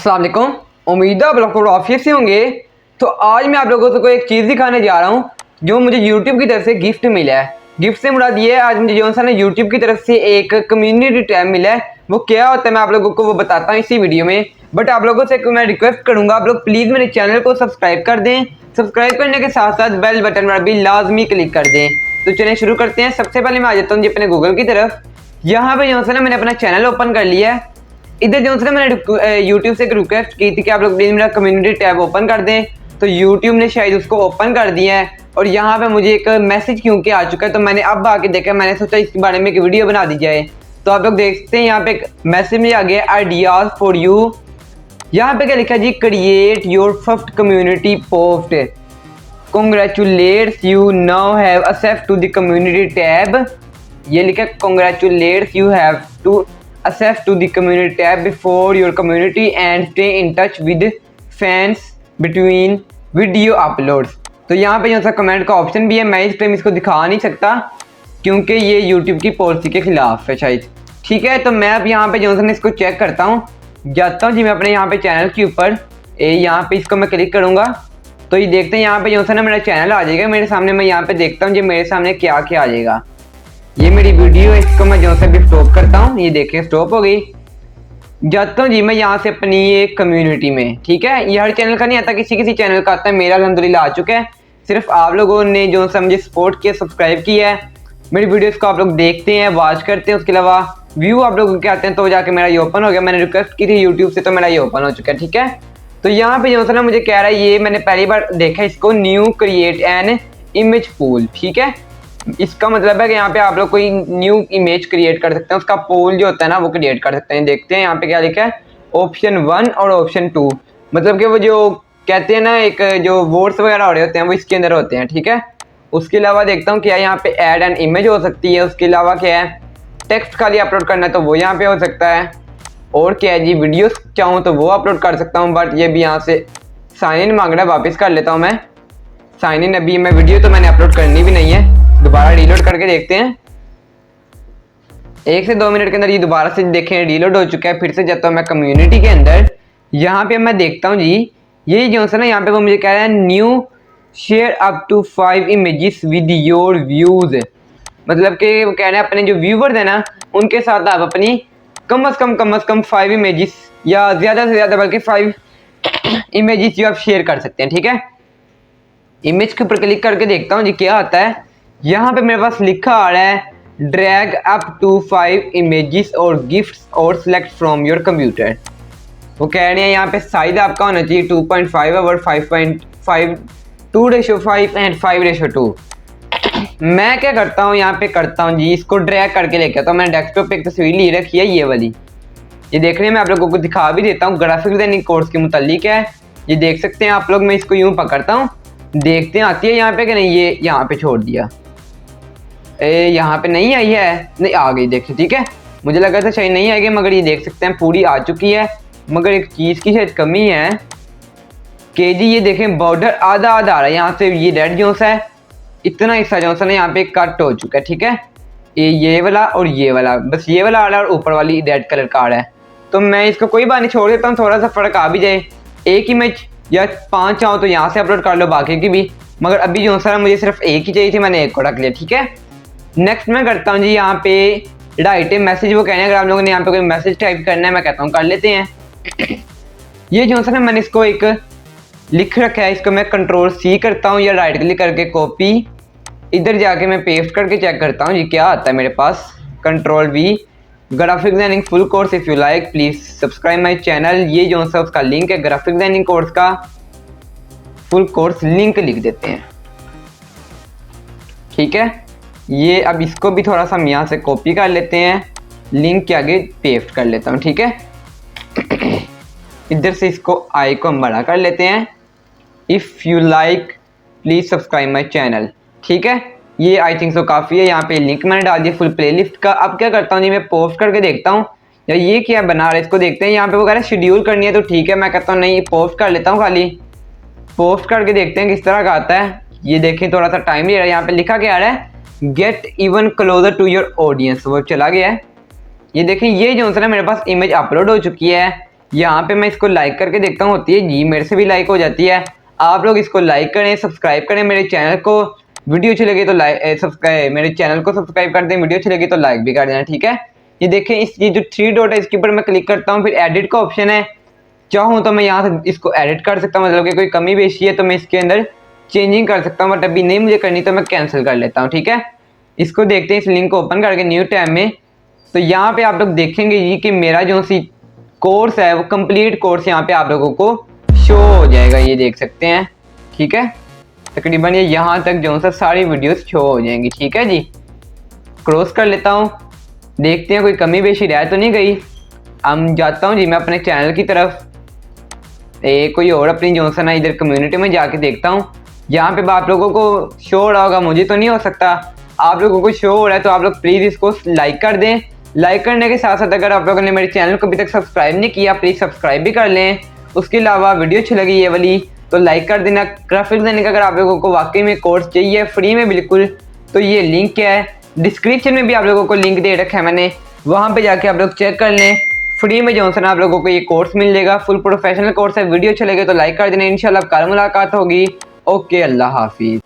अस्सलाम वालेकुम। उम्मीद है आप लोग को आफियत से होंगे। तो आज मैं आप लोगों को एक चीज़ दिखाने जा रहा हूँ जो मुझे यूट्यूब की तरफ से गिफ्ट मिला है। गिफ्ट से मुराद ये है, आज मुझे जो सा ना यूट्यूब की तरफ से एक कम्युनिटी टैब मिला है। वो क्या होता है मैं आप लोगों को वो बताता हूँ इसी वीडियो में। बट आप लोगों से मैं रिक्वेस्ट करूँगा, आप लोग प्लीज़ मेरे चैनल को सब्सक्राइब कर दें। सब्सक्राइब करने के साथ साथ बेल बटन पर भी लाजमी क्लिक कर दें। तो चलिए शुरू करते हैं। सबसे पहले मैं आ जाता हूँ जी अपने गूगल की तरफ। यहाँ पे जो सा ना मैंने अपना चैनल ओपन कर लिया है। इधर जो है मैंने यूट्यूब से एक रिक्वेस्ट की थी कि आप लोग प्लीज़ मेरा कम्युनिटी टैब ओपन कर दें, तो यूट्यूब ने शायद उसको ओपन कर दिया है। और यहाँ पे मुझे एक मैसेज क्योंकि आ चुका है, तो मैंने अब आके देखा, मैंने सोचा इसके बारे में एक वीडियो बना दी जाए। तो आप लोग देखते हैं यहाँ पे एक मैसेज में आ गया, आइडियाज़ फॉर यू। यहाँ पे क्या लिखा है जी, create your first community post, congratulations you now have access to the community tab. ये लिखा है congratulations you have to access to the community tab before your community and stay in touch with fans between video uploads। तो यहाँ पे जो सा comment का option भी है, मैं इस टाइम इसको दिखा नहीं सकता क्योंकि ये YouTube की पॉलिसी के खिलाफ है शायद। ठीक है, तो मैं अब यहाँ पे जो सा इसको चेक करता हूँ, जाता हूँ जी मैं अपने यहाँ पे चैनल के ऊपर। यहाँ पे इसको मैं क्लिक करूँगा तो ये देखते हैं यहाँ पे जो सा ना मेरा चैनल आ जाएगा मेरे सामने। मैं यहाँ पे देखता हूँ जी मेरे सामने क्या क्या आ जाएगा। ये मेरी वीडियो है, इसको मैं जो से भी स्टॉप करता हूँ। ये देखें स्टॉप हो गई। जाता हूँ जी मैं यहाँ से अपनी ये कम्युनिटी में। ठीक है, ये हर चैनल का नहीं आता, किसी किसी चैनल का आता है। मेरा अल्हम्दुलिल्लाह आ चुका है। सिर्फ आप लोगों ने जो सा मुझे सपोर्ट किया, सब्सक्राइब किया है, मेरी वीडियोस को आप लोग देखते हैं, वॉच करते हैं, उसके अलावा व्यू आप लोग के आते हैं, तो जाके मेरा ये ओपन हो गया। मैंने रिक्वेस्ट की थी यूट्यूब से, तो मेरा ये ओपन हो चुका है। ठीक है, तो यहाँ पे जो सा ना मुझे कह रहा है, ये मैंने पहली बार देखा इसको, new create an image pool. ठीक है, इसका मतलब है कि यहाँ पे आप लोग कोई न्यू इमेज क्रिएट कर सकते हैं, उसका पोल जो होता है ना वो क्रिएट कर सकते हैं। देखते हैं यहाँ पे क्या लिखा है, ऑप्शन 1 और ऑप्शन 2। मतलब कि वो जो कहते हैं ना, एक जो वोट्स वगैरह हो रहे होते हैं वो इसके अंदर होते हैं। ठीक है, उसके अलावा देखता हूँ क्या यहाँ पे ऐड एन इमेज हो सकती है। उसके अलावा क्या है, टेक्स्ट खाली अपलोड करना है तो वो यहाँ पे हो सकता है। और क्या है जी, वीडियोस चाहूँ तो वो अपलोड कर सकता हूँ। बट ये भी यहाँ से साइन इन मांग रहा है, वापस कर लेता हूँ मैं साइन इन। अभी मैं वीडियो तो मैंने अपलोड करनी भी नहीं है, दोबारा रीलोड करके देखते हैं। 1 से 2 मिनट के अंदर ये दोबारा से देखें रीलोड हो चुका है। फिर से जाता हूँ मैं कम्युनिटी के अंदर। यहाँ पे मैं देखता हूँ जी, ये जो है ना यहाँ पे वो मुझे कह रहा है new share up to 5 images with your views. मतलब कि वो कह रहे हैं अपने जो व्यूवर्स है ना उनके साथ आप अपनी कम से कम 5 इमेजेस, या ज़्यादा से ज़्यादा बल्कि 5 इमेजेस जो आप शेयर कर सकते हैं। ठीक है, इमेज के ऊपर क्लिक करके देखता हूँ जी क्या आता है। यहाँ पे मेरे पास लिखा आ रहा है, ड्रैग अप टू 5 इमेजेस और गिफ्ट्स और सेलेक्ट फ्रॉम योर कंप्यूटर। वो कह रहे हैं यहाँ पे साइज आपका होना चाहिए 2.5 और 5.5, 2:5 एंड 5:2। मैं क्या करता हूँ, यहाँ पे करता हूँ जी इसको ड्रैग करके लेके आता हूँ। मैंने डेस्कटॉप पे एक तस्वीर ली रखी है, ये वाली। ये देख रहे हैं, मैं आप लोगों को दिखा भी देता हूँ, ग्राफिक डिजाइनिंग कोर्स के मुतालिक है। ये देख सकते हैं आप लोग। मैं इसको यूँ पकड़ता हूँ, देखते हैं आती है यहाँ पे कि नहीं। ये यहाँ पे छोड़ दिया, यहाँ पे नहीं आई है, नहीं आ गई। देखिए ठीक है, मुझे लगा था शायद नहीं आएगी, मगर ये देख सकते हैं पूरी आ चुकी है। मगर एक चीज़ की शायद कमी है कि जी ये देखें बॉर्डर आधा आधा आ रहा है। यहाँ से ये रेड जो सा है, इतना हिस्सा जो सा ना यहाँ पे कट हो चुका है। ठीक है, ये वाला और ये वाला, बस ये वाला आ रहा है और ऊपर वाली रेड कलर का आ रहा है। तो मैं इसको कोई बात नहीं, छोड़ देता हूँ, थोड़ा सा फर्क आ भी जाए। एक इमेज या 5 चाहो तो यहाँ से अपलोड कर लो, बाकी की भी। मगर अभी जो सा मुझे सिर्फ एक ही चाहिए थी, मैंने एक को रख लिया। ठीक है, नेक्स्ट मैं करता हूँ जी यहाँ पे राइट ए मैसेज। वो कहने अगर आप लोगों ने यहाँ पे कोई मैसेज टाइप करना है, मैं कहता हूँ कर लेते हैं। ये जो सा ना मैंने इसको एक लिख रखा है, इसको मैं Ctrl+C करता हूँ या राइट क्लिक करके कॉपी, इधर जाके मैं पेस्ट करके चेक करता हूँ जी क्या आता है मेरे पास। Ctrl+V, graphic designing full course if you like please subscribe my channel. ये जो सा उसका लिंक है, ग्राफिक डिजाइनिंग कोर्स का फुल कोर्स लिंक लिख देते हैं। ठीक है, ये अब इसको भी थोड़ा सा यहाँ से कॉपी कर लेते हैं, लिंक के आगे पेस्ट कर लेता हूँ। ठीक है, इधर से इसको आई को हम बड़ा कर लेते हैं। If you like please subscribe my channel. ठीक है, ये आई थिंक सो काफ़ी है। यहाँ पे लिंक मैंने डाल दिया फुल प्लेलिस्ट का। अब क्या करता हूँ जी, मैं पोस्ट करके देखता हूँ या ये क्या बना रहा है, इसको देखते हैं। यहाँ पे वगैरह शेड्यूल करनी है तो ठीक है, मैं कहता हूँ नहीं पोस्ट कर लेता हूँ, खाली पोस्ट करके देखते हैं किस तरह का आता है। ये देखें थोड़ा सा टाइम ले रहा है। यहाँ पे लिखा क्या आ रहा है, get even closer to your audience, वो चला गया है। ये देखें, ये जो है ना मेरे पास इमेज अपलोड हो चुकी है। यहाँ पे मैं इसको लाइक करके देखता हूँ होती है जी, मेरे से भी लाइक हो जाती है। आप लोग इसको लाइक करें, सब्सक्राइब करें मेरे चैनल को, वीडियो अच्छी लगी तो लाइक सब्सक्राइब, मेरे चैनल को सब्सक्राइब कर दें, वीडियो अच्छी लगी तो लाइक भी कर देना, ठीक है। ये देखें, इस ये जो 3 डॉट है इसके ऊपर मैं क्लिक करता हूँ, फिर एडिट का ऑप्शन है। चाहूँ तो मैं यहाँ से इसको एडिट कर सकता हूँ, मतलब कि कोई कमी बेशी है तो मैं इसके अंदर चेंजिंग कर सकता हूँ, बट अभी नहीं मुझे करनी तो मैं कैंसिल कर लेता हूँ, ठीक है। इसको देखते हैं, इस लिंक को ओपन करके न्यू टैब में। तो यहाँ पे आप लोग देखेंगे जी कि मेरा जो सी कोर्स है वो कंप्लीट कोर्स यहाँ पे आप लोगों को शो हो जाएगा, ये देख सकते हैं, ठीक है। तकरीबन ये यहाँ तक जो सा सारी वीडियोस शो हो जाएंगी, ठीक है जी। क्रॉस कर लेता हूँ, देखते हैं कोई कमी बेशी रह तो नहीं गई। हम जाता हूँ जी मैं अपने चैनल की तरफ, कोई और अपनी जो सा ना इधर कम्युनिटी में जाके देखता हूँ। यहाँ पे आप लोगों को शो हो रहा होगा, मुझे तो नहीं हो सकता, आप लोगों को शो हो रहा है तो आप लोग प्लीज़ इसको लाइक कर दें। लाइक करने के साथ साथ अगर आप लोगों ने मेरे चैनल को अभी तक सब्सक्राइब नहीं किया प्लीज़ सब्सक्राइब भी कर लें। उसके अलावा वीडियो अच्छी लगी ये वाली तो लाइक कर देना। ग्राफिक्स देने का अगर आप लोगों को वाकई में कोर्स चाहिए फ्री में बिल्कुल, तो ये लिंक है डिस्क्रिप्शन में भी आप लोगों को लिंक दे रखा है मैंने, वहाँ पे जाके आप लोग चेक कर लें। फ्री में जो है आप लोगों को ये कोर्स मिल जाएगा, फुल प्रोफेशनल कोर्स है। वीडियो अच्छे लगे तो लाइक कर देना। इंशाल्लाह कल मुलाकात होगी। ओके, अल्लाह हाफिज़।